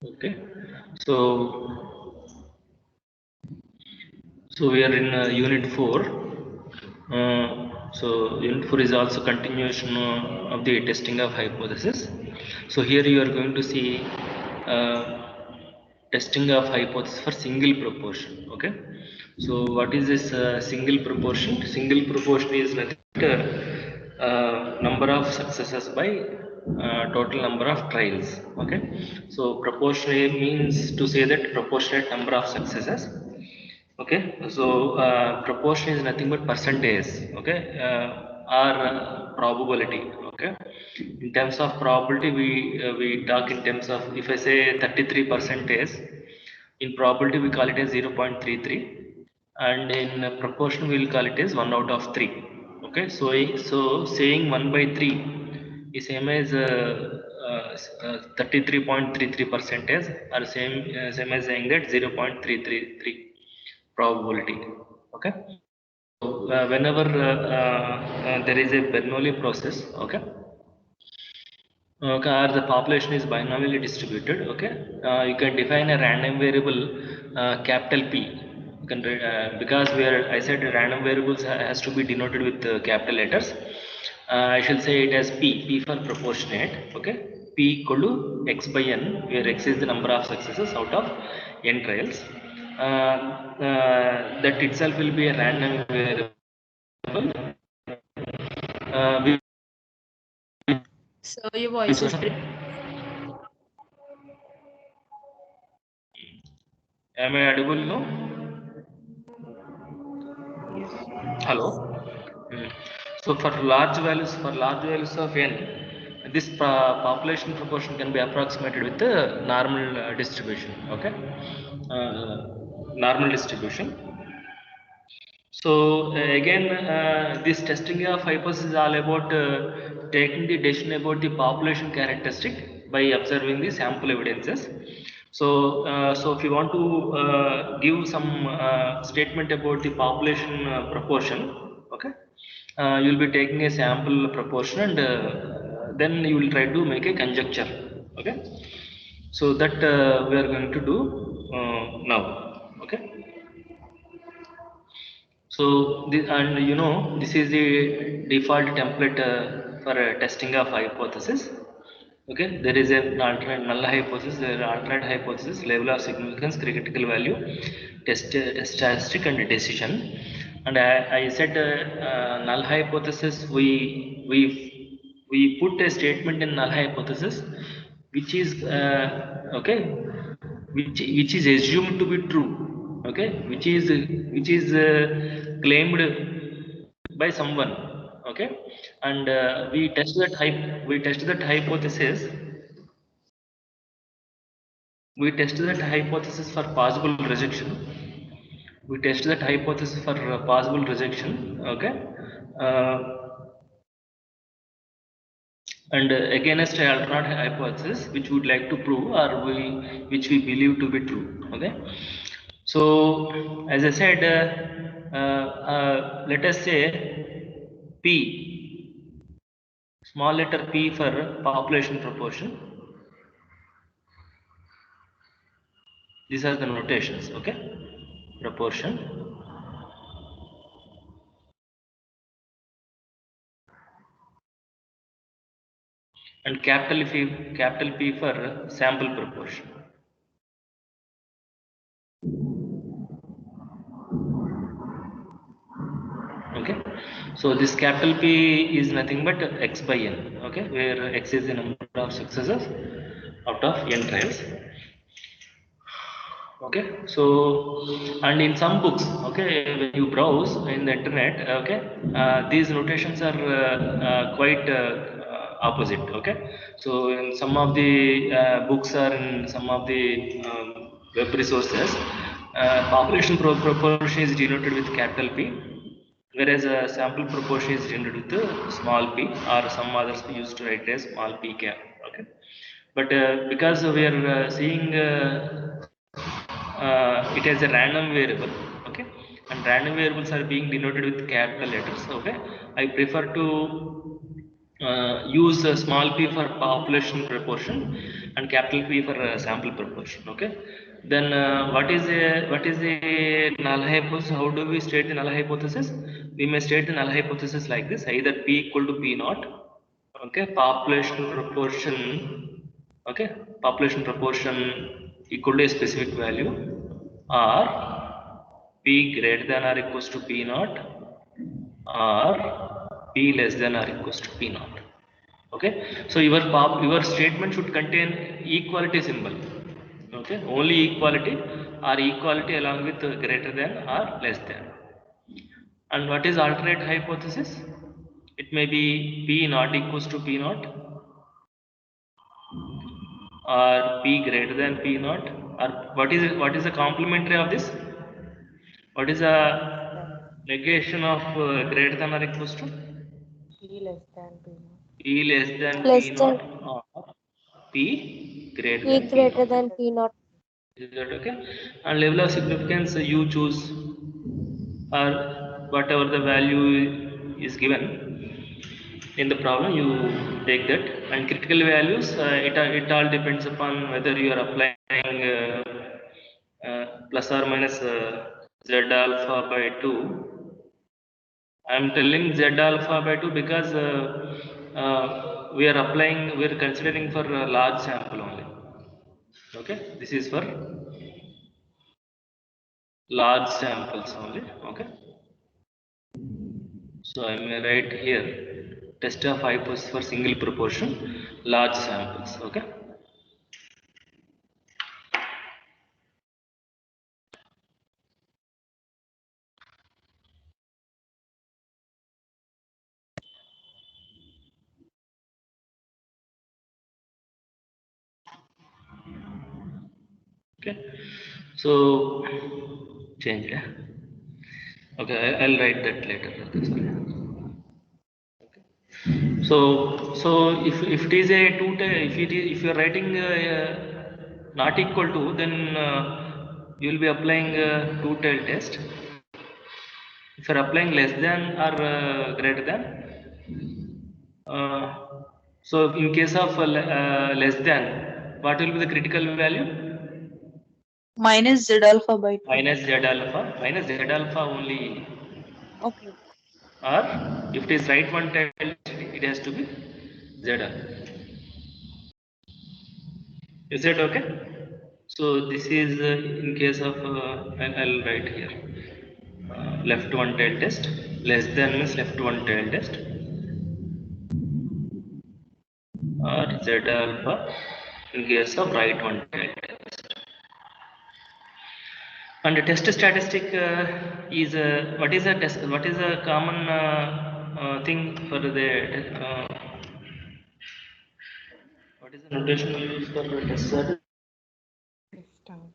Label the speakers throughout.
Speaker 1: Okay, so we are in unit 4. So unit 4 is also continuation of the testing of hypothesis. So here you are going to see testing of hypothesis for single proportion. Okay, so what is this single proportion? Single proportion is nothing but number of successes by total number of trials. Okay, so proportion means to say that proportionate number of successes. Okay, so proportion is nothing but percentage. Okay, or probability. Okay, in terms of probability, we talk in terms of, if I say 33 percentage, in probability we call it as 0.33, and in proportion we will call it as 1 out of 3. Okay, so saying 1 by 3 is same as 33.33 percentage, or same as saying that 0.333 probability. Okay, so whenever there is a Bernoulli process, okay, or the population is binomially distributed, okay, you can define a random variable capital P. You can because we are, I said random variables has to be denoted with capital letters. I shall say it as P for proportionate. Okay, P equal to x by n, where x is the number of successes out of n trials. That itself will be a random variable. We
Speaker 2: So your voice is breaking.
Speaker 1: Am I audible now?
Speaker 2: Yes.
Speaker 1: Hello. Mm. So for large values of n, this population proportion can be approximated with the normal distribution. Okay, normal distribution. So again, this testing of hypothesis is all about taking the decision about the population characteristic by observing the sample evidences. So, so if you want to give some statement about the population proportion, okay, you will be taking a sample proportion, and then you will try to make a conjecture. Okay, so that we are going to do now. Okay. So, and you know, this is the default template for testing of hypothesis. Okay, there is an alternate null hypothesis, there are alternate hypothesis, level of significance, critical value, test statistic, and decision. And I said null hypothesis. We put a statement in null hypothesis, which is okay, which is assumed to be true. Okay, which is claimed by someone. Okay, and we test that hypothesis. We test that hypothesis for possible rejection. We test that hypothesis for possible rejection. Okay, uh, and against an alternate hypothesis which we would like to prove, or which we believe to be true. Okay, so as I said, let us say P, small letter P for population proportion. These are the notations. Okay, proportion, and capital P for sample proportion. Okay, so this capital P is nothing but x by n. Okay, where x is the number of successes out of n trials. Okay, so and in some books, okay, when you browse in the internet, okay, these notations are quite opposite. Okay, so in some of the books, or in some of the web resources, population proportion is denoted with capital P, whereas sample proportion is denoted with small p, or some others used to write as small p cap. Okay, but because we are seeing it as a random variable. Okay, and random variables are being denoted with capital letters. Okay, I prefer to use small p for population proportion and capital P for sample proportion. Okay. Then what is a null hypothesis? How do we state the null hypothesis? We may state the null hypothesis like this: either P equal to P naught. Okay. Population proportion. Okay. Population proportion equal to a specific value, or P greater than or equals to P naught, or P less than or equals to P naught. Okay, so your statement should contain equality symbol. Okay, only equality or equality along with greater than or less than. And what is alternate hypothesis? It may be P not equals to P naught, or P greater than P naught, or what is the complementary of this? What is the negation of greater than or equals to?
Speaker 2: P less than P naught.
Speaker 1: P less than
Speaker 3: Less
Speaker 1: P
Speaker 3: than
Speaker 1: naught, or P greater
Speaker 3: P
Speaker 1: than P
Speaker 3: greater
Speaker 1: naught.
Speaker 3: than P naught.
Speaker 1: Is that okay? And level of significance you choose, or whatever the value is given in the problem, you take that. And critical values, it all depends upon whether you are applying plus or minus z alpha by 2. I am telling z alpha by 2 because we are considering for a large sample only. Okay, this is for large samples only. Okay, so I may write here test of hypothesis for single proportion, large samples. Okay. Okay, so change. Yeah? Okay, I'll write that later. Okay, sorry. So if it is a if you are writing not equal to, then you will be applying two-tailed test. If you are applying less than or greater than, so in case of less than, what will be the critical value?
Speaker 4: Minus Z alpha by 2.
Speaker 1: Minus z alpha only.
Speaker 4: Okay.
Speaker 1: Or if it is right one tailed, it has to be z alpha. Is that okay? So this is in case of I'll write here left one tail test. Less than means left one tail test, or z alpha in case of right one tail test. And the test statistic is what is a test? What is a common thing for the what is the notation used for the test statistic?
Speaker 2: Test down.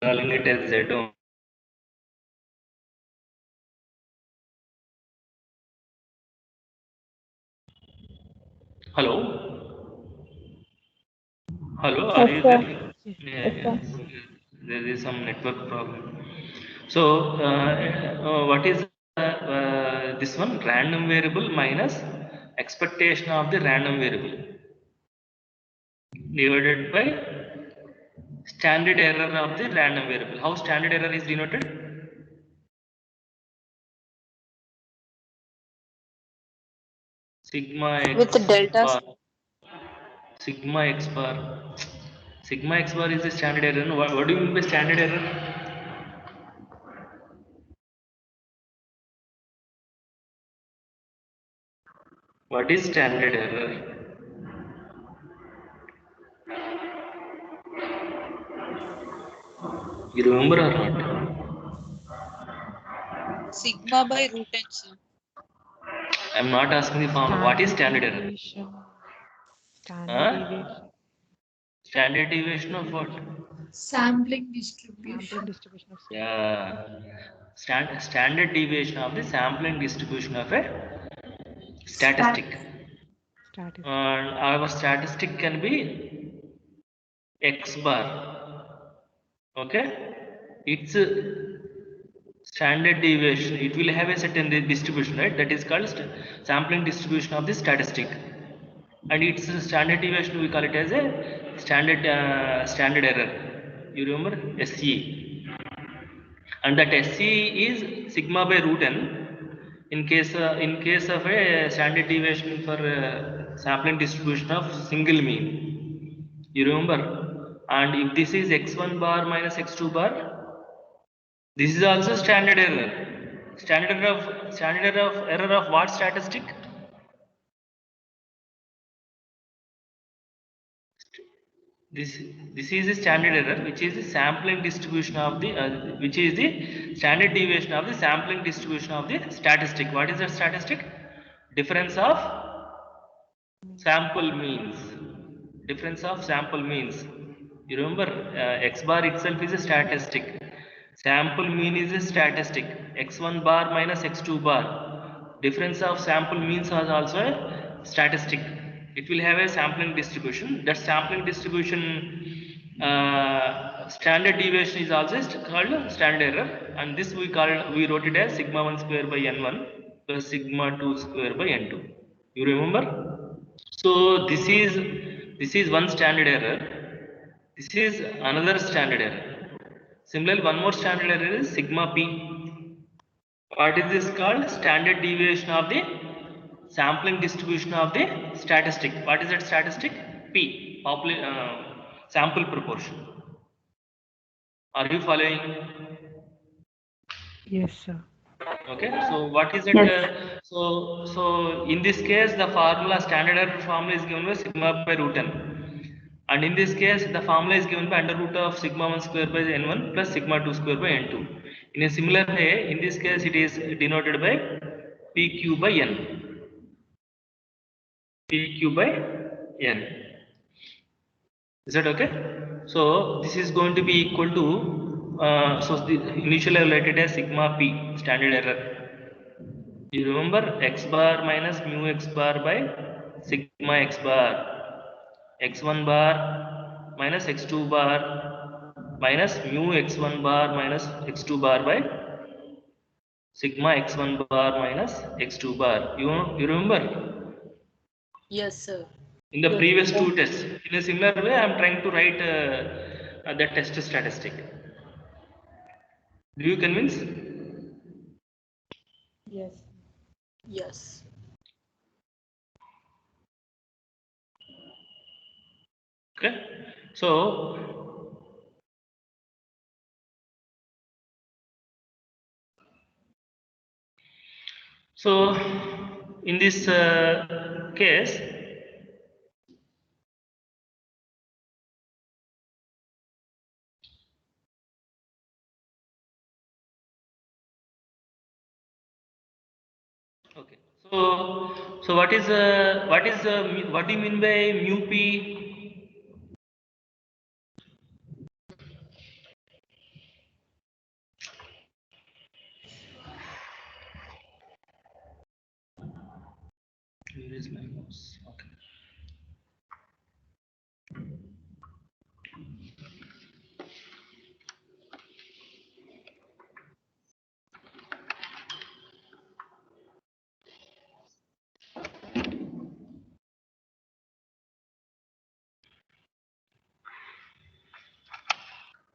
Speaker 1: Calling it as z. Hello? Hello, are
Speaker 3: Yes,
Speaker 1: you
Speaker 3: sir.
Speaker 1: there? Yeah,
Speaker 3: Yes, sir.
Speaker 1: yeah. There is some network problem. So, what is this one? Random variable minus expectation of the random variable divided by standard error of the random variable. How standard error is denoted? Sigma x
Speaker 4: With the delta.
Speaker 1: bar. Sigma x bar. Sigma x bar is the standard error. No, what do you mean by standard error? What is standard error? You remember or not?
Speaker 4: Sigma by root n, sir.
Speaker 1: I am not asking the formula. What is standard error?
Speaker 2: Deviation. Standard
Speaker 1: Huh?
Speaker 2: deviation.
Speaker 1: Standard deviation of what?
Speaker 4: Sampling distribution.
Speaker 2: Sampling distribution of
Speaker 1: Yeah. Standard deviation of the sampling distribution of a statistic.
Speaker 2: Statistic.
Speaker 1: and our statistic can be x bar. Okay, it's a standard deviation. It will have a certain distribution, right? That is called sampling distribution of the statistic, and its standard deviation we call it as a standard error. You remember SE, and that SE is sigma by root n. In case of a standard deviation for sampling distribution of single mean, you remember. And if this is x1 bar minus x2 bar, this is also standard error. Standard error of what statistic? This is the standard error, which is the sampling distribution of the which is the standard deviation of the sampling distribution of the statistic. What is the statistic? Difference of sample means. Difference of sample means. You remember, x bar itself is a statistic. Sample mean is a statistic. x1 bar minus x2 bar. Difference of sample means is also a statistic. It will have a sampling distribution. That sampling distribution standard deviation is also called standard error, and this we wrote it as sigma 1 square by n1 plus sigma 2 square by n2. You remember? So this is one standard error. This is another standard error. Similarly, one more standard error is sigma p. What is this called? Standard deviation of the sampling distribution of the statistic. What is that statistic? P, sample proportion. Are you following?
Speaker 2: Yes, sir.
Speaker 1: Okay, so what is it? So in this case, the standard error formula is given by sigma by root n, and in this case, the formula is given by under root of sigma 1 square by n1 plus sigma 2 square by n2. In a similar way, in this case, it is denoted by pq by n. Pq by n. Is that okay? So this is going to be equal to so the initially I write it as sigma p, standard error. You remember x bar minus mu x bar by sigma x bar, x1 bar minus x2 bar minus mu x1 bar minus x2 bar by sigma x1 bar minus x2 bar. You remember?
Speaker 4: Yes, sir.
Speaker 1: In the previous two tests. In a similar way, I am trying to write the test statistic. Do you convince?
Speaker 2: Yes.
Speaker 4: Yes.
Speaker 1: Okay. So in this case, okay. So what do you mean by mu p? Where is my mouse? Okay.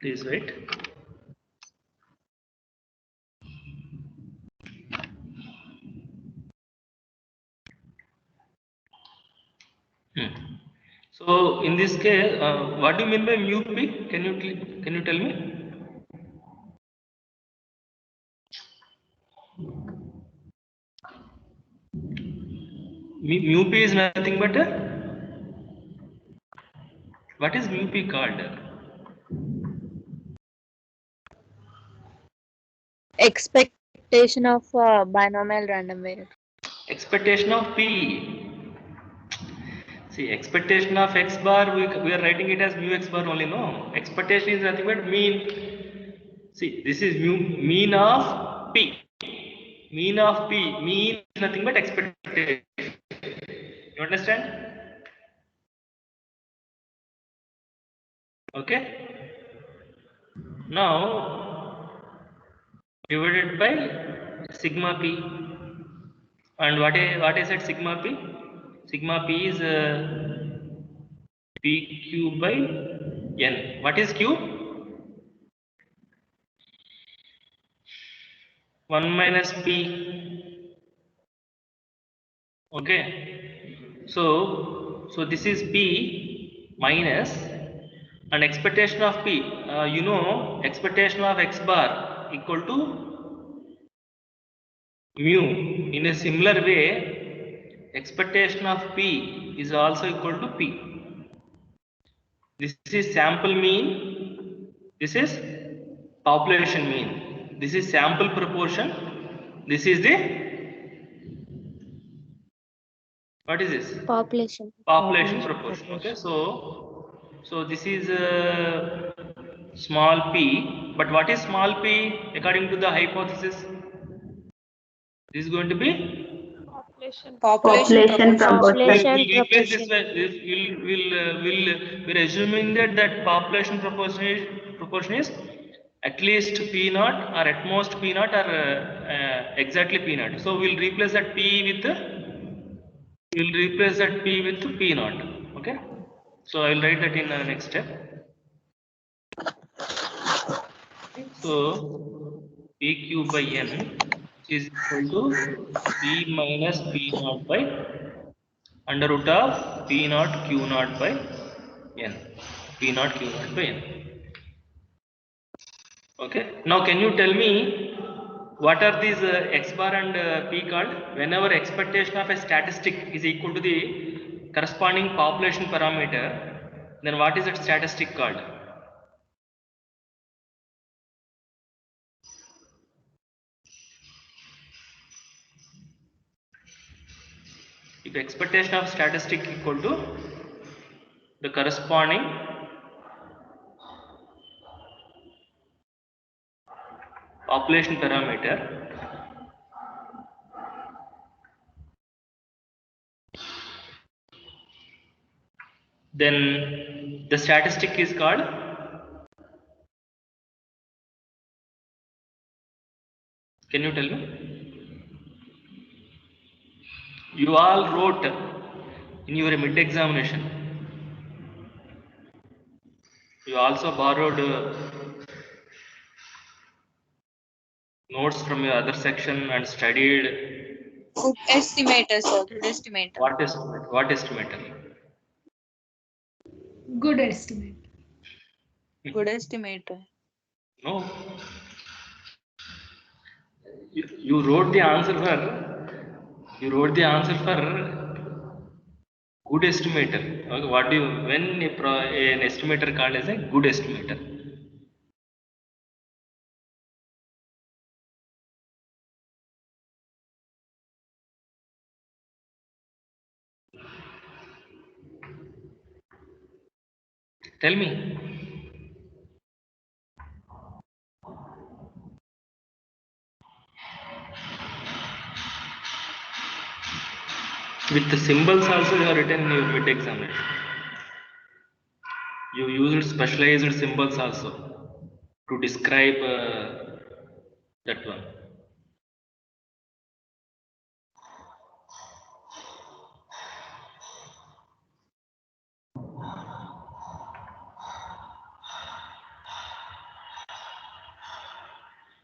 Speaker 1: Please wait. So in this case, what do you mean by mu p? Can you tell me? Mu p is nothing but what is mu p called?
Speaker 4: Expectation of binomial random variable.
Speaker 1: Expectation of p. See, expectation of x bar, we are writing it as mu x bar only, no? Expectation is nothing but mean. See, this is mean of p. Mean of p. Mean is nothing but expectation. You understand? Okay. Now divided by sigma p. And what is it sigma p? Sigma p is pq by n. What is q? 1 minus p. Okay. So this is p minus and expectation of p. You know, expectation of x bar equal to mu. In a similar way, expectation of p is also equal to p. This is sample mean. This is population mean. This is sample proportion. This is the, what is this?
Speaker 4: Population.
Speaker 1: Population proportion. Okay, so this is small p, but what is small p according to the hypothesis? This is going to be
Speaker 2: Population.
Speaker 3: Population proportion.
Speaker 4: Population
Speaker 1: we'll replace this
Speaker 4: proportion.
Speaker 1: we're assuming that population proportion is at least p naught or at most p naught or exactly p naught. So we'll replace that p with p naught. Okay, so I'll write that in next step. So pq by n is equal to p minus p naught by under root of p naught q naught by n. P naught q naught by n. Okay. Now can you tell me what are these x bar and p called? Whenever expectation of a statistic is equal to the corresponding population parameter, then what is that statistic called? If expectation of statistic equal to the corresponding population parameter, then the statistic is called can you tell me? You all wrote in your mid examination. You also borrowed notes from your other section and studied.
Speaker 3: Good estimator, sir. Good estimator.
Speaker 1: What estimate? What estimator?
Speaker 5: Good estimate.
Speaker 3: Good estimator.
Speaker 1: No. You wrote the answer for. You wrote the answer for good estimator. Okay, what do you when an estimator called as a good estimator? Tell me. With the symbols also you have written in your mid examination. You used specialized symbols also to describe that one.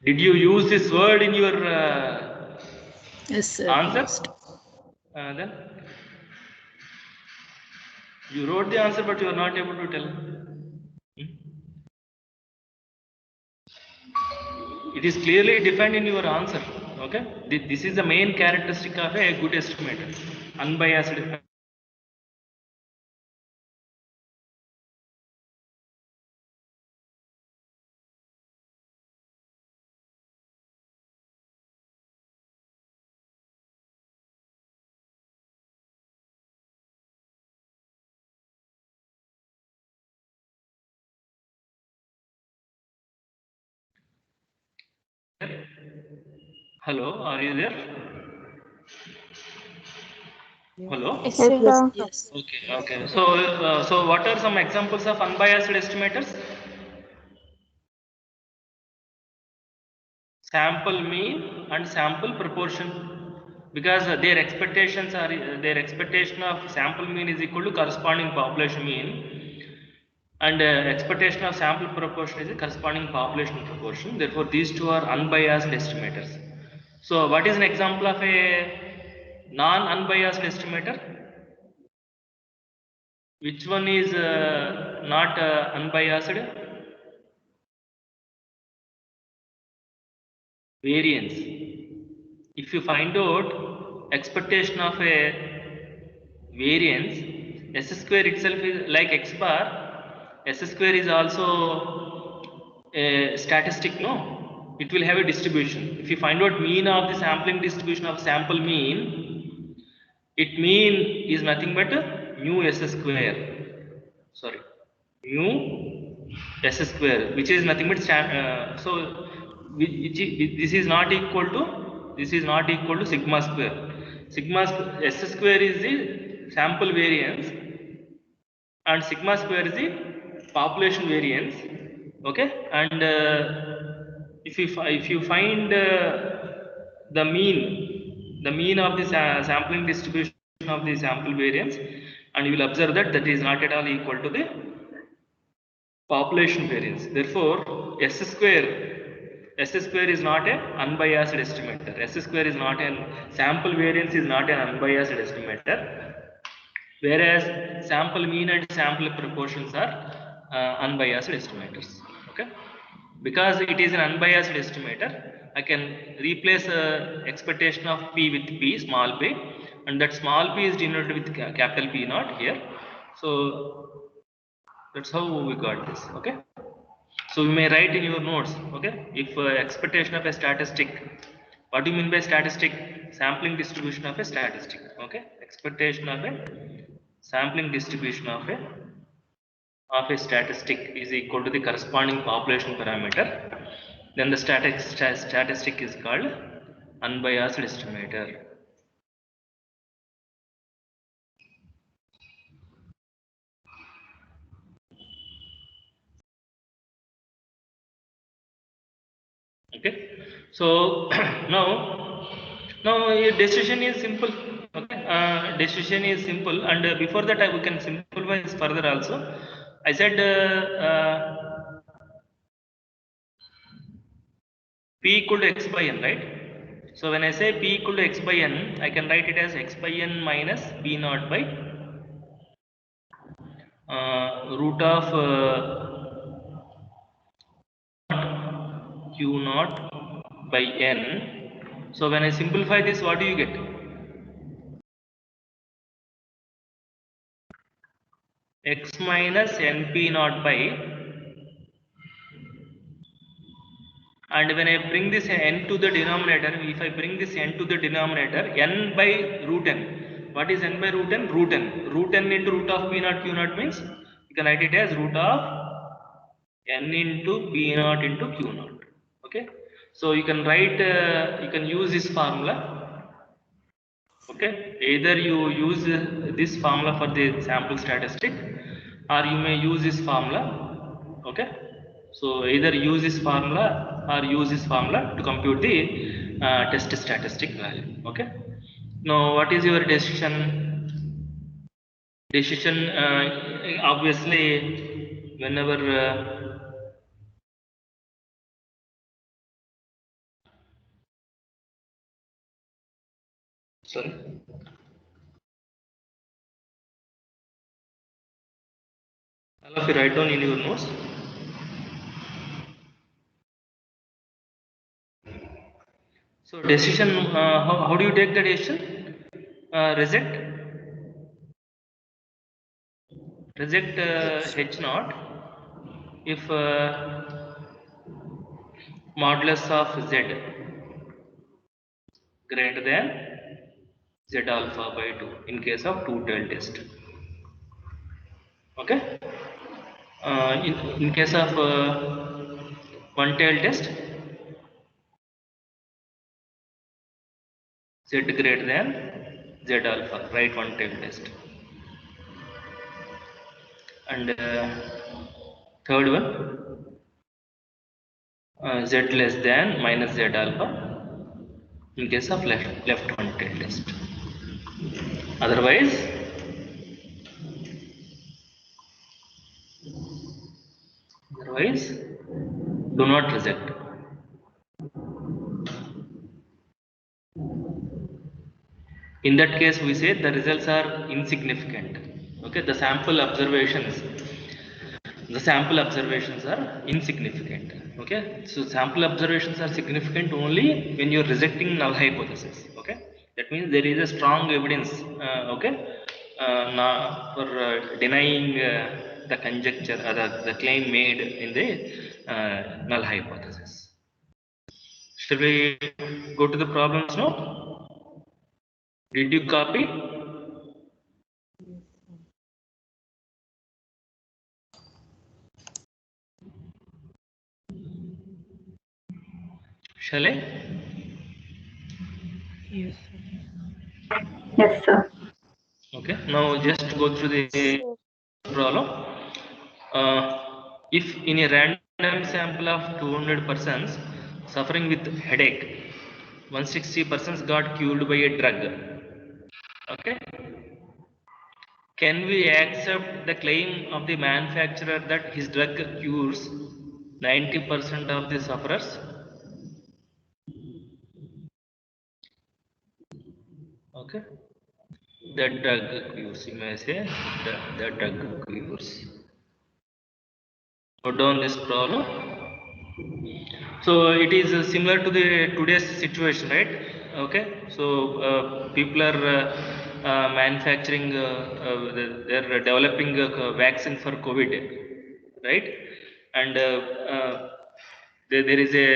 Speaker 1: Did you use this word in your
Speaker 5: Yes, sir.
Speaker 1: answer? Then you wrote the answer, but you are not able to tell. It is clearly defined in your answer. Okay, this is the main characteristic of a good estimator, unbiased. Hello, are you there? Hello.
Speaker 2: Yes,
Speaker 3: Yes,
Speaker 2: sir.
Speaker 3: sir.
Speaker 4: Yes.
Speaker 1: Okay. So what are some examples of unbiased estimators? Sample mean and sample proportion, because their expectations are their expectation of sample mean is equal to corresponding population mean, and expectation of sample proportion is a corresponding population proportion. Therefore, these two are unbiased estimators. So, what is an example of a non-unbiased estimator? Which one is not unbiased? Variance. If you find out expectation of a variance, s square itself is like x bar, s square is also a statistic, no? It will have a distribution. If you find out mean of the sampling distribution of sample mean, it mean is nothing but mu s square. Sorry, mu s square, which is nothing but this is not equal to sigma square. S square is the sample variance and sigma square is the population variance. Okay, and if you find the mean of the sampling distribution of the sample variance, and you will observe that that is not at all equal to the population variance. Therefore, S square is not an unbiased estimator. S square is not an sample variance is not an unbiased estimator, whereas sample mean and sample proportions are unbiased estimators. Okay, because it is an unbiased estimator, I can replace expectation of p with p, small p, and that small p is denoted with capital P naught here. So that's how we got this. Okay, so you may write in your notes. Okay, if expectation of a statistic, what do you mean by statistic? Sampling distribution of a statistic. Okay, expectation of a sampling distribution of a statistic is equal to the corresponding population parameter. Then the statistic is called unbiased estimator. Okay, so now a decision is simple. Okay, decision is simple, and before that we can simplify this further also. I said p equal to x by n, right? So when I say p equal to x by n, I can write it as x by n minus p naught by root of q naught by n. So when I simplify this, what do you get? X minus np naught by, and when I bring this n to the denominator, if I bring this n to the denominator, n by root n. What is n by root n? Root n. Root n into root of p naught q naught means you can write it as root of n into p naught into q naught. Okay, so you can write you can use this formula. Okay, either you use this formula for the sample statistic, or you may use this formula. Okay, so either use this formula or use this formula to compute the test statistic value. Okay, now what is your decision? Obviously, whenever sorry, all of you write down in your notes. So decision, how do you take the decision? Reject h naught if modulus of z greater than z alpha by 2 in case of two-tailed test. Okay, in case of one-tailed test, z greater than Z alpha, right one tail test. And third one, Z less than minus Z alpha in case of left one tail test. Otherwise, do not reject. In that case, we say the results are insignificant. Okay, the sample observations are insignificant. Okay, so sample observations are significant only when you are rejecting null hypothesis. Okay, that means there is a strong evidence. For denying the conjecture or the claim made in the null hypothesis. Shall we go to the problems now? Did you copy? Shall I?
Speaker 2: Yes.
Speaker 3: Yes, sir.
Speaker 1: Okay, now just go through the problem. If in a random sample of 200 persons suffering with headache, 160 persons got cured by a drug. Okay, can we accept the claim of the manufacturer that his drug cures 90% of the sufferers? Okay, the drug cures, you may say the drug cures. Note down this problem. So it is similar to the today's situation, right? Okay, so people are manufacturing, they are developing a vaccine for COVID, right? And there is a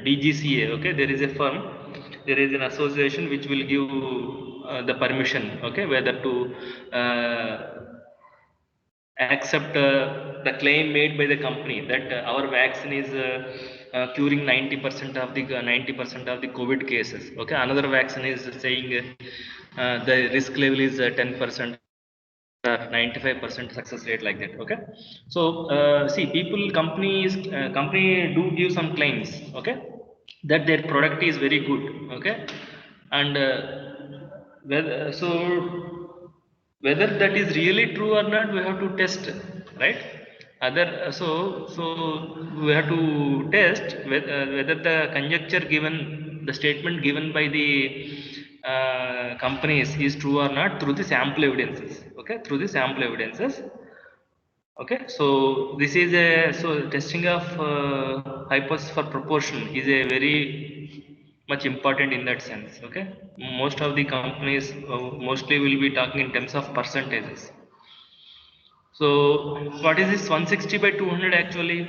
Speaker 1: DGCA. Okay, there is a firm, there is an association which will give the permission. Okay, whether to accept the claim made by the company that our vaccine is curing 90% of the COVID cases. Okay, another vaccine is saying the risk level is 10% or 95% success rate, like that. Okay, so see, company do give some claims. Okay, that their product is very good. Okay, and whether that is really true or not, we have to test, right? So we have to test whether the conjecture given, the statement given by the companies is true or not through the sample evidences. Okay, through the sample evidences. Okay, so this is a, so testing of hypothesis for proportion is a very much important in that sense. Okay, most of the companies mostly will be talking in terms of percentages. So what is this 160 by 200 actually?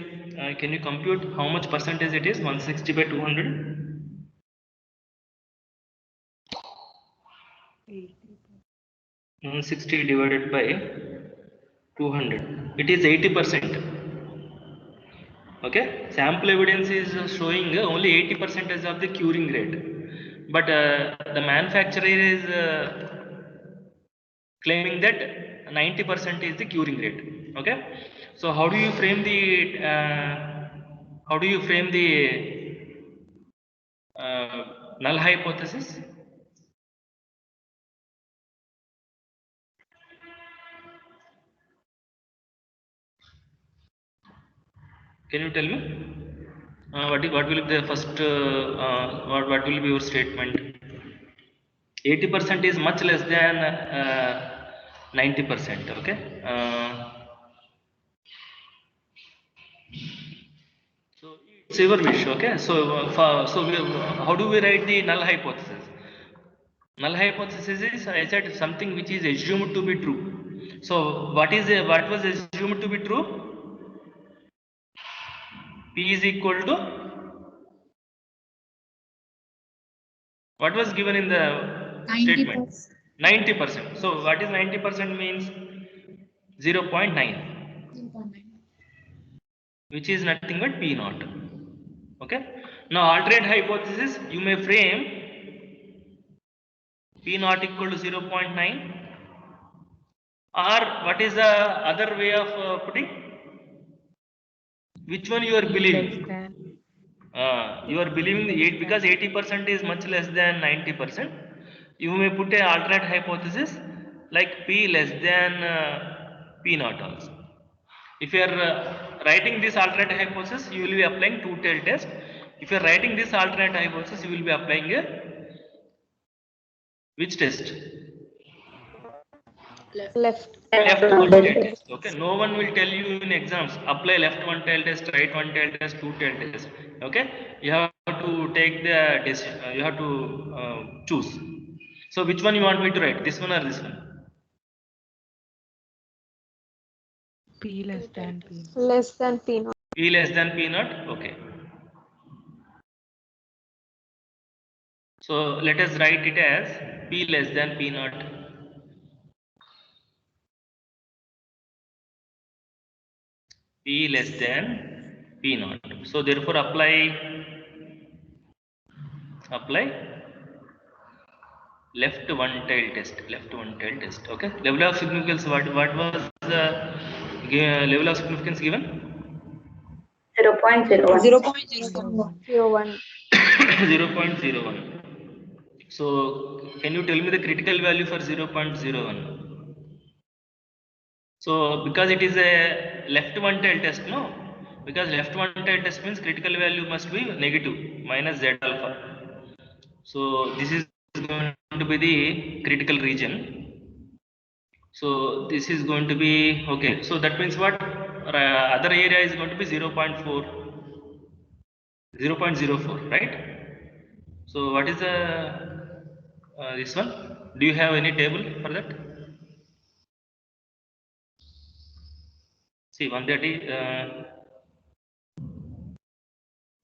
Speaker 1: Can you compute how much percentage it is? 160 by 200? 160 divided by 200, it is 80%. Okay, sample evidence is showing only 80% of the curing rate, but the manufacturer is claiming that 90% is the curing rate. Okay, so how do you frame the null hypothesis? Can you tell me what will be the first what will be your statement? 80% is much less than 90%. Okay, so it's your wish. Okay, so how do we write the null hypothesis? Null hypothesis is, I said, something which is assumed to be true. So what was assumed to be true? P is equal to what was given in the statement? 90%. So what is 90% means? 0.9, which is nothing but P naught. Okay, Now alternate hypothesis, you may frame P not equal to 0.9, or what is the other way of putting? Which one you are
Speaker 2: Less
Speaker 1: believing?
Speaker 2: than.
Speaker 1: You are believing the 8 because 80% is much less than 90%. You may put a alternate hypothesis like P less than P naught also. If you are writing this alternate hypothesis, you will be applying two-tailed test. If you are writing this alternate hypothesis, you will be applying a which test?
Speaker 2: Left.
Speaker 1: Left
Speaker 3: Left
Speaker 1: one
Speaker 3: one
Speaker 1: tail
Speaker 3: tail
Speaker 1: test. Okay, no one will tell you in exams apply left one tail test, right one tail test, two tail test. Okay, you have to take the decision. You have to choose. So which one you want me to write? This one or this one?
Speaker 2: P less than P naught.
Speaker 6: Less than P naught.
Speaker 1: P less than P naught. Okay. So let us write it as P less than P naught. P less than P naught. So therefore apply left one tail test. Okay. Level of significance. What was the level of significance given?
Speaker 3: 0.01.
Speaker 4: 0.01.
Speaker 6: 0.01.
Speaker 1: 0.01. So can you tell me the critical value for 0.01? So because it is a left one tail test, no? Because left one tail test means critical value must be negative minus Z alpha. So this is going to be the critical region. So this is going to be okay. So that means what? Other area is going to be 0.4, 0.04, right? So what is the this one? Do you have any table for that? See 130.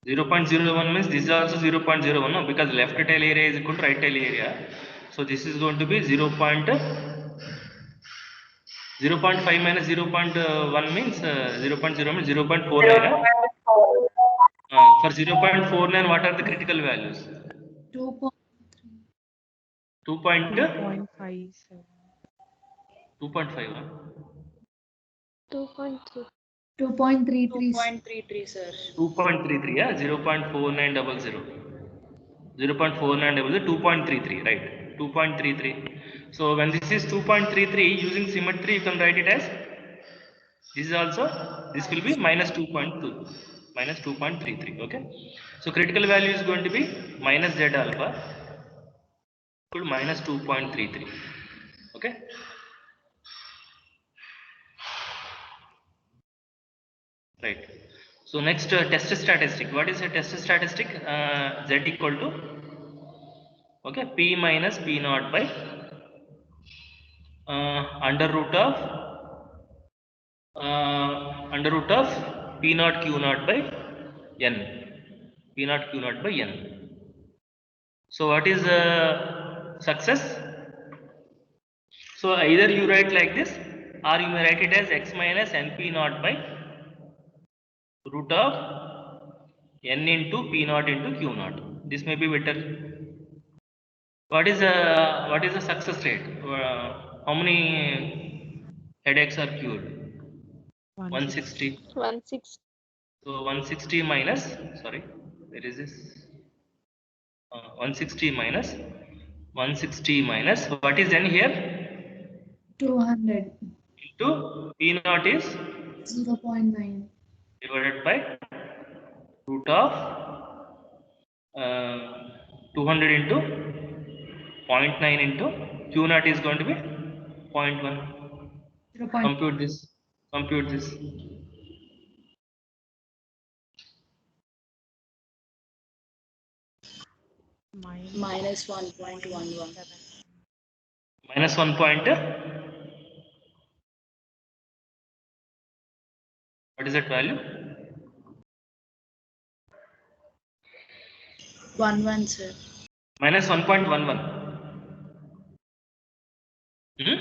Speaker 1: 0.01 means this is also 0.01, no? Because left tail area is equal to right tail area. So this is going to be 0.5 minus 0.1 means 0.0 means 0.49. For 0.49, what are the critical values? 2.57.
Speaker 2: 2.57.
Speaker 1: 2.5.
Speaker 6: 2.3.
Speaker 5: 2.33.
Speaker 4: 2.33, sir.
Speaker 1: 2.33, yeah, 0.4900. 0.4900, 2.33, right? 2.33. So when this is 2.33, using symmetry, you can write it as this is also, this will be minus 2.2, minus 2.33. Okay. So critical value is going to be minus Z alpha equal to minus 2.33. Okay. Right. So next test statistic. What is a test statistic? Z equal to okay P minus P naught by under root of P naught Q naught by N. P naught Q naught by N. So what is success? So either you write like this, or you may write it as x minus np naught by root of n into p naught into q naught. This may be better. What is the success rate? How many headaches are cured? 160.
Speaker 6: 160.
Speaker 1: So 160 minus, sorry, where is this? 160 minus 160 minus what is n here?
Speaker 5: 200.
Speaker 1: Into p naught is
Speaker 5: 0.9.
Speaker 1: divided by root of 200 into 0.9 into q naught is going to be 0.1.
Speaker 5: 0.9.
Speaker 1: Compute this. Compute this.
Speaker 4: Minus 1.11.
Speaker 1: Minus 1 point. What is that value?
Speaker 4: 11, sir.
Speaker 1: Minus 1.11. Hmm?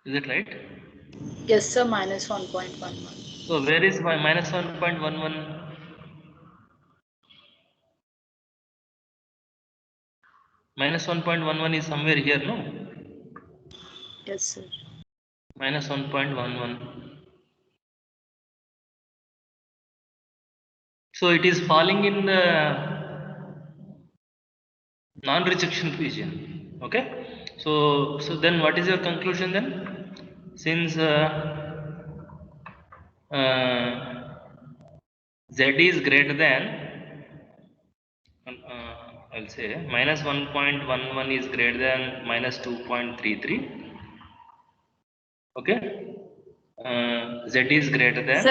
Speaker 1: Is it right?
Speaker 4: Yes, sir. Minus 1.11.
Speaker 1: So where is my minus 1.11? Minus 1.11 is somewhere here, no?
Speaker 4: Yes, sir.
Speaker 1: Minus 1.11. So it is falling in the non-rejection region. Okay. So then what is your conclusion then? Since Z is greater than I'll say minus 1.11 is greater than minus 2.33. Okay. Z is greater than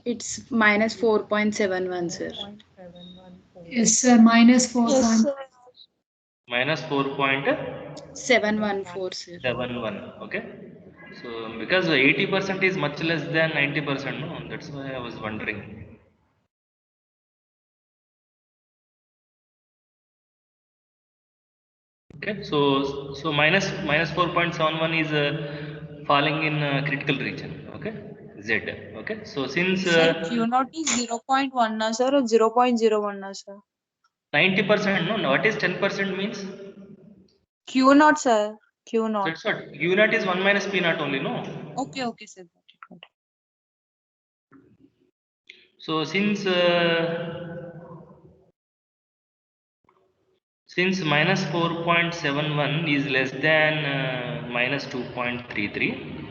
Speaker 4: It's minus 4.71, sir.
Speaker 2: 0.714.
Speaker 5: Yes, sir. Minus 4.
Speaker 1: minus 4.71.
Speaker 4: 714, sir.
Speaker 1: Okay. So because 80% is much less than 90%, no? That's why I was wondering. Okay. So minus 4.71 is falling in critical region. Okay. Z. Okay. So since
Speaker 6: Sir, Q naught is 0.1 na sir or 0.01 na sir?
Speaker 1: 90%, no? What is 10% means?
Speaker 6: Q naught sir. Q naught.
Speaker 1: That's what. U naught is 1 minus P naught only, no?
Speaker 6: Okay, okay, sir. Got it, got it.
Speaker 1: So since minus 4.71 is less than minus 2.33,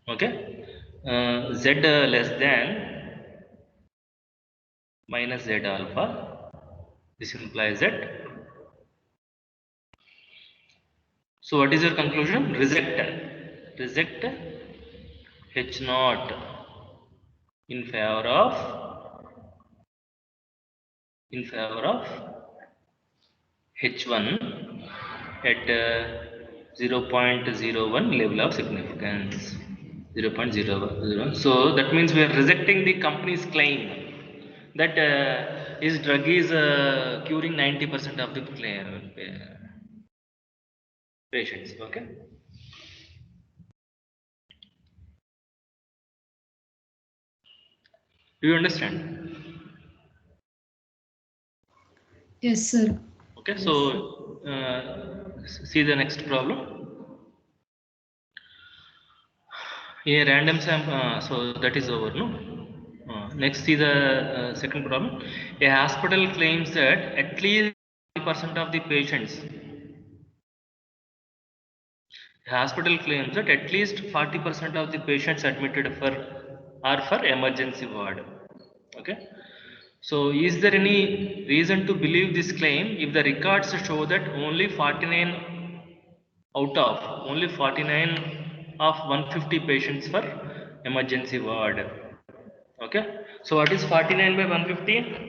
Speaker 1: okay, Z less than minus Z alpha, this implies that. So what is your conclusion? Reject H naught in favor of H1 at 0.01 level of significance. 0.01. So that means we are rejecting the company's claim that his drug is curing 90% of the patients. Okay. Do you understand?
Speaker 5: Yes, sir.
Speaker 1: Okay. So see the next problem. A random sample, so that is over, no? Next is the second problem. A hospital claims that at least 40% of the patients. A hospital claims that at least 40% of the patients admitted are for emergency ward. Okay. So is there any reason to believe this claim if the records show that only 49 of 150 patients for emergency ward? Okay. So what is 49 by 150?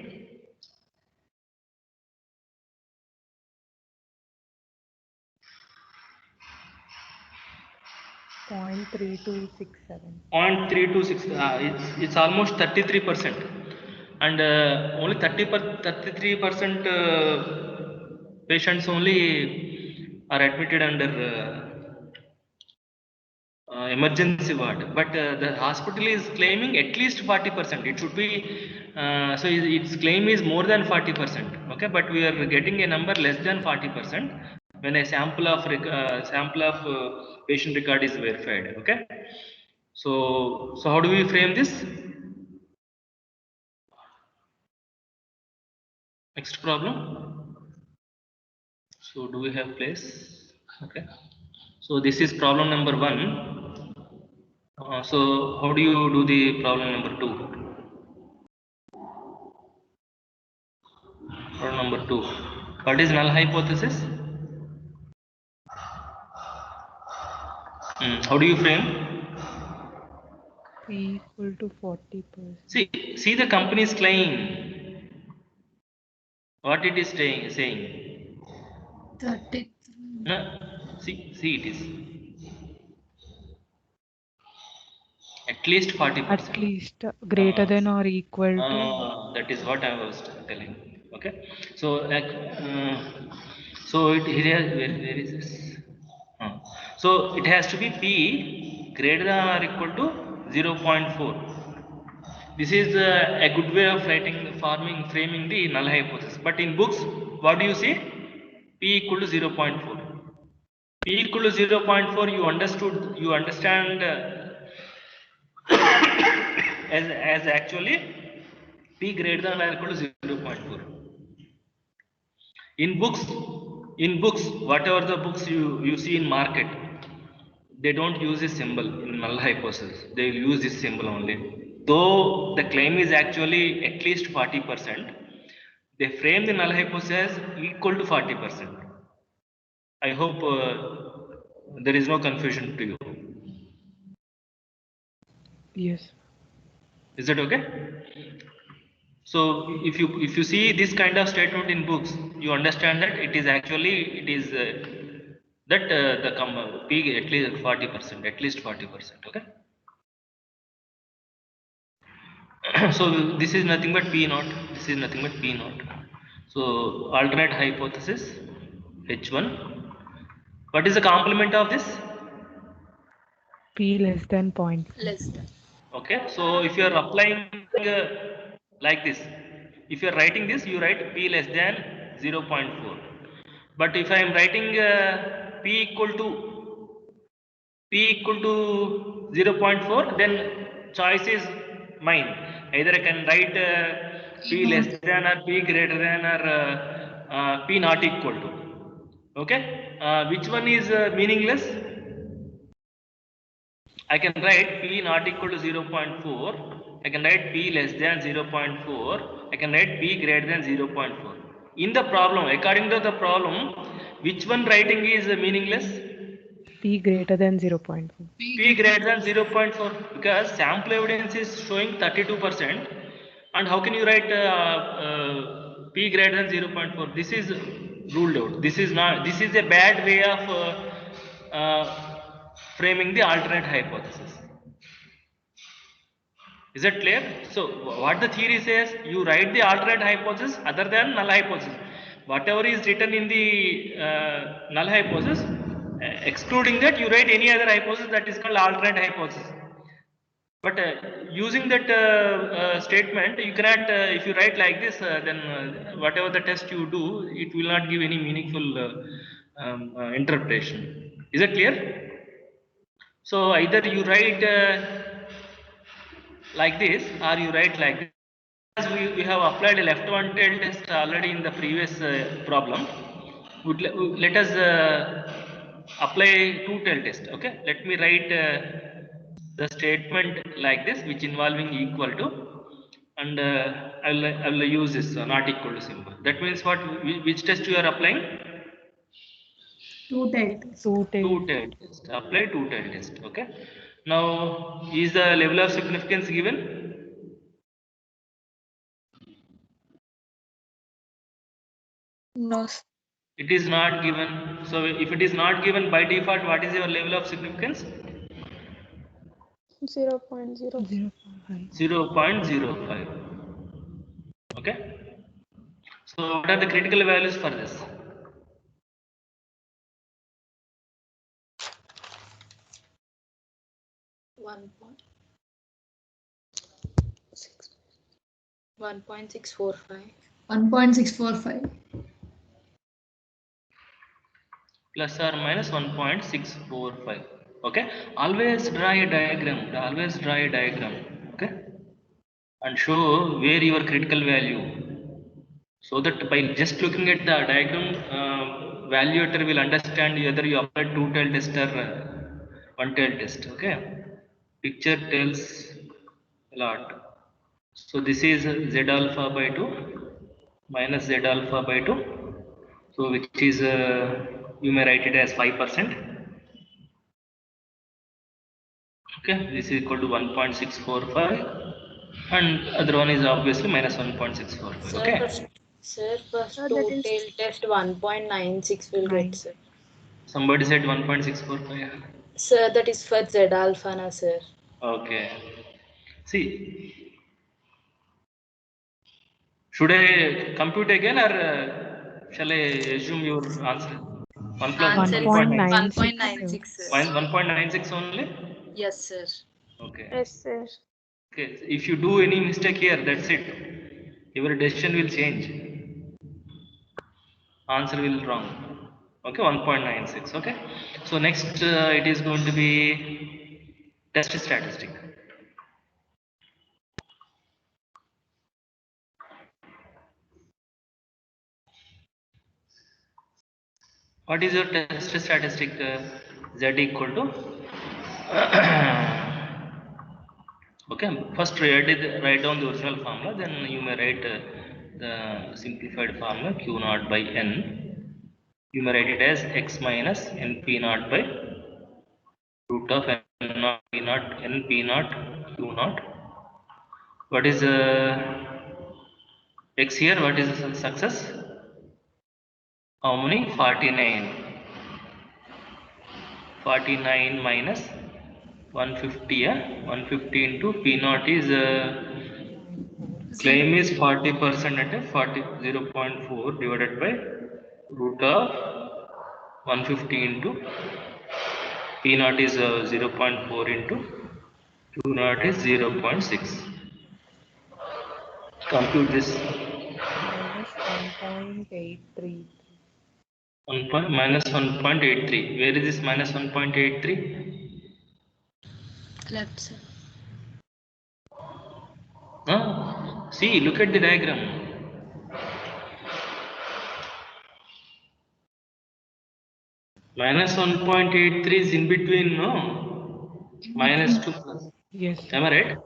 Speaker 2: 0.3267.
Speaker 1: 0.326. It's almost 33%, and only 33% patients only are admitted under emergency ward, but the hospital is claiming at least 40%. It should be so its claim is more than 40%. Okay, but we are getting a number less than 40% when a sample of patient record is verified. Okay, so how do we frame this? Next problem. So do we have place? Okay, so this is problem number 1. So how do you do the problem number 2? Problem number 2. What is null hypothesis? How do you frame?
Speaker 2: P equal to 40%.
Speaker 1: See the company's claim. What it is saying?
Speaker 5: 33.
Speaker 1: No, see it is at least 40%.
Speaker 2: At least greater than or equal to.
Speaker 1: That is what I was telling. Okay, so like so it here where is this? So it has to be P greater than or equal to 0.4. This is a good way of framing the null hypothesis. But in books, what do you see? P equal to 0.4. P equal to 0.4, you understand as actually P greater than or equal to 0.4. In books, whatever the books you see in market, they don't use this symbol in null hypothesis. They will use this symbol only. Though the claim is actually at least 40%, they frame the null hypothesis equal to 40%. I hope there is no confusion to you.
Speaker 2: Yes.
Speaker 1: Is that okay? So if you see this kind of statement in books, you understand that it is that the P at least 40%, at least 40%. Okay. So this is nothing but P naught. This is nothing but P naught. So alternate hypothesis H1. What is the complement of this?
Speaker 2: P less than 0.4.
Speaker 4: Less than.
Speaker 1: Okay. So if you are applying like this, if you are writing this, you write P less than 0.4. But if I am writing P equal to 0.4, then choice is mine. Either I can write P less than or P greater than or P not equal to. Okay. Which one is meaningless? I can write P not equal to 0.4. I can write P less than 0.4. I can write P greater than 0.4. In the problem, according to the problem, which one writing is meaningless?
Speaker 2: P greater than 0.4.
Speaker 1: P greater than 0.4, because sample evidence is showing 32%, and how can you write P greater than 0.4? This is ruled out. This is not. This is a bad way of framing the alternate hypothesis. Is that clear? So what the theory says, you write the alternate hypothesis other than null hypothesis. Whatever is written in the null hypothesis, excluding that, you write any other hypothesis, that is called alternate hypothesis. But using that statement, you cannot, if you write like this, then whatever the test you do, it will not give any meaningful interpretation. Is that clear? So either you write like this or you write like this. As we have applied a left one tail test already in the previous problem, let us apply two tail test. Okay, let me write the statement like this, which involving equal to, and I will use this not equal to symbol. That means what? Which test you are applying?
Speaker 5: Two tail test.
Speaker 2: Two tail.
Speaker 1: Two tail test. Apply two tail test. Okay. Now, is the level of significance given?
Speaker 6: No.
Speaker 1: It is not given. So if it is not given, by default, what is your level of significance?
Speaker 6: 0.0.
Speaker 1: 0.05. Okay. So what are the critical values for this?
Speaker 4: One point 1.645.
Speaker 5: 1.645.
Speaker 1: Plus or minus 1.645. Okay. Always draw a diagram. Always draw a diagram. Okay. And show where your critical value. So that by just looking at the diagram, evaluator will understand whether you applied two tail test or one tail test. Okay. Picture tells a lot. So this is Z alpha by 2 minus Z alpha by 2. So which is you may write it as 5%. Okay, this is equal to 1.645, and other one is obviously minus 1.645. Okay.
Speaker 4: Sir, first two tail test 1.96 will get, sir.
Speaker 1: Somebody said 1.645.
Speaker 4: Sir, that is for Z alpha, na, sir.
Speaker 1: Okay. See, should I compute again or shall I assume your answer? 1 plus
Speaker 4: Answer is
Speaker 2: 1.96.
Speaker 4: 1.96, sir.
Speaker 1: 1.96 only.
Speaker 4: Yes, sir.
Speaker 1: Okay.
Speaker 7: Yes, sir.
Speaker 1: Okay. If you do any mistake here, that's it. Your decision will change. Answer will wrong. Okay, 1.96. Okay. So next it is going to be test statistic. What is your test statistic? Z equal to okay. First write down the original formula, then you may write the simplified formula Q naught by N. You may write it as x minus np naught by root of n naught p naught np naught q naught. What is x here? What is the success? How many? 49. 49 minus 150. 150 into p naught is claim is 40% at 0.4 divided by root of 150 into p naught is 0.4 into q naught is 0.6. Compute this.
Speaker 2: Minus 1.833.
Speaker 1: 1.83. Where is this minus 1.83?
Speaker 4: Left, sir.
Speaker 1: See, look at the diagram. Minus 1.83 is in between, no? Minus 2 plus.
Speaker 2: Yes,
Speaker 1: Am
Speaker 2: sir.
Speaker 1: I right?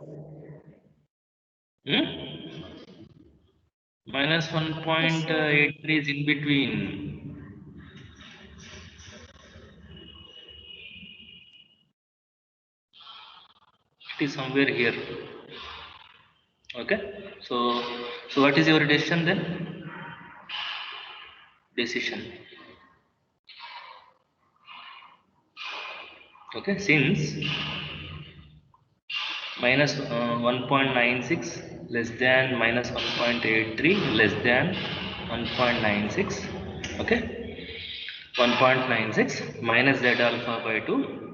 Speaker 1: Minus 1.83 is in between. It is somewhere here. Okay. So what is your decision then? Decision. Okay. Since minus 1.96 less than minus 1.83 less than 1.96. Okay. 1.96 minus z alpha by 2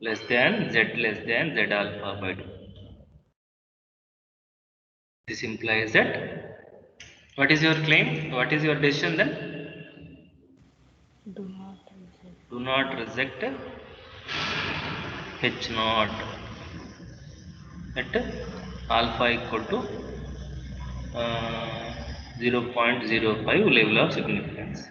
Speaker 1: less than z alpha by 2. This implies that what is your claim? What is your decision then?
Speaker 2: Do not reject.
Speaker 1: Do not reject H naught at alpha equal to 0.05 level of significance.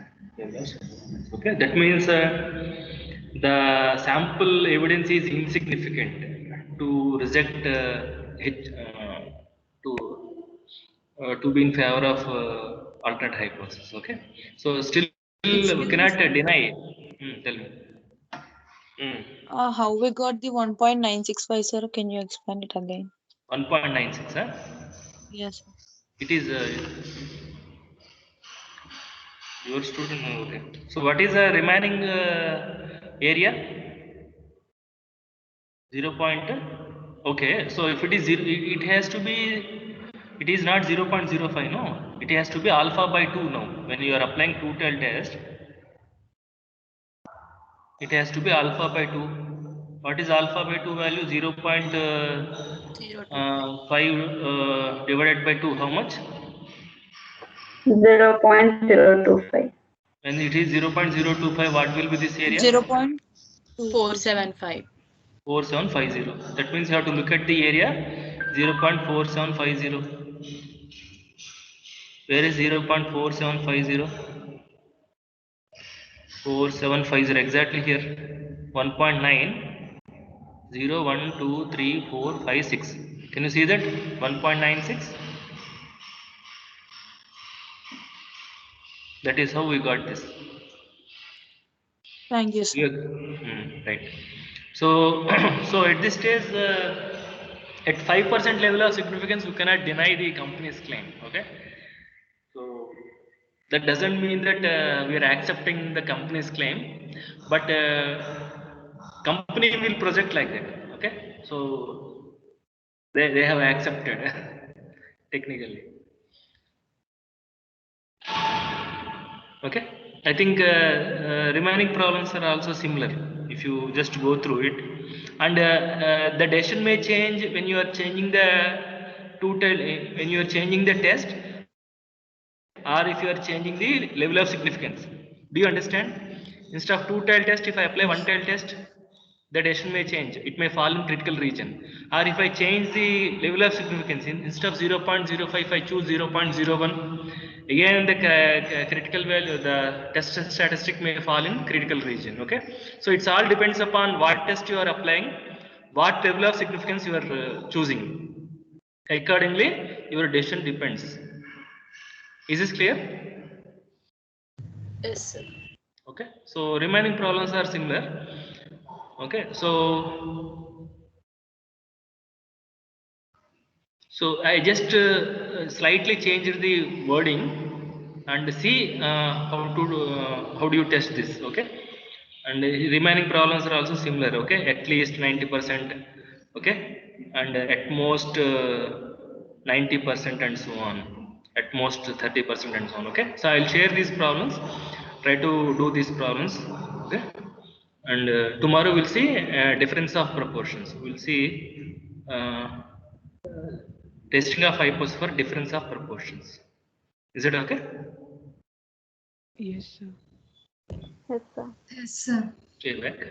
Speaker 1: Okay, that means the sample evidence is insignificant to reject H to be in favor of alternate hypothesis. Okay, so still we
Speaker 6: Excuse me,
Speaker 1: cannot
Speaker 6: sir.
Speaker 1: deny. Tell me.
Speaker 6: How we got the 1.965, sir? Can you explain it again?
Speaker 1: 1.96.
Speaker 6: Yes, sir.
Speaker 1: It is your student. Okay. So what is the remaining area? 0. Okay. So if it is 0, it has to be. It is not 0.05. No. It has to be alpha by 2 now. When you are applying two-tailed test, it has to be alpha by 2. What is alpha by 2 value? 0.5 divided by 2. How much?
Speaker 3: 0.025.
Speaker 1: When it is 0.025, what will be this area?
Speaker 6: 0.2.
Speaker 4: 475.
Speaker 1: 4750. That means you have to look at the area 0.4750. Where is 0.4750? 4750 exactly here. 1.9 0 1 2 3 4 5 6. Can you see that? 1.96. That is how we got this.
Speaker 6: Thank you, sir.
Speaker 1: Right. So so at this stage at 5% level of significance you cannot deny the company's claim. Okay, so that doesn't mean that we are accepting the company's claim, but company will project like that. Okay, so they have accepted technically. Okay, I think remaining problems are also similar if you just go through it, and the decision may change when you are changing the when you are changing the test, or if you are changing the level of significance. Do you understand? Instead of two-tailed test, if I apply one-tailed test, the decision may change. It may fall in critical region. Or if I change the level of significance, instead of 0.05, I choose 0.01. Again, the critical value, the test statistic may fall in critical region. Okay, so it's all depends upon what test you are applying, what level of significance you are choosing. Accordingly, your decision depends. Is this clear?
Speaker 4: Yes, sir.
Speaker 1: Okay, so remaining problems are similar. Okay, so I just slightly changed the wording and see how do you test this. Okay, and remaining problems are also similar. Okay, at least 90%. Okay, and at most 90% and so on. At most 30% and so on. Okay, so I'll share these problems. Try to do these problems. Okay, and tomorrow we'll see difference of proportions. We'll see. Testing of hypos for difference of proportions. Is it okay?
Speaker 2: Yes, sir.
Speaker 3: Yes, sir.
Speaker 5: Yes, sir.
Speaker 1: Stay back.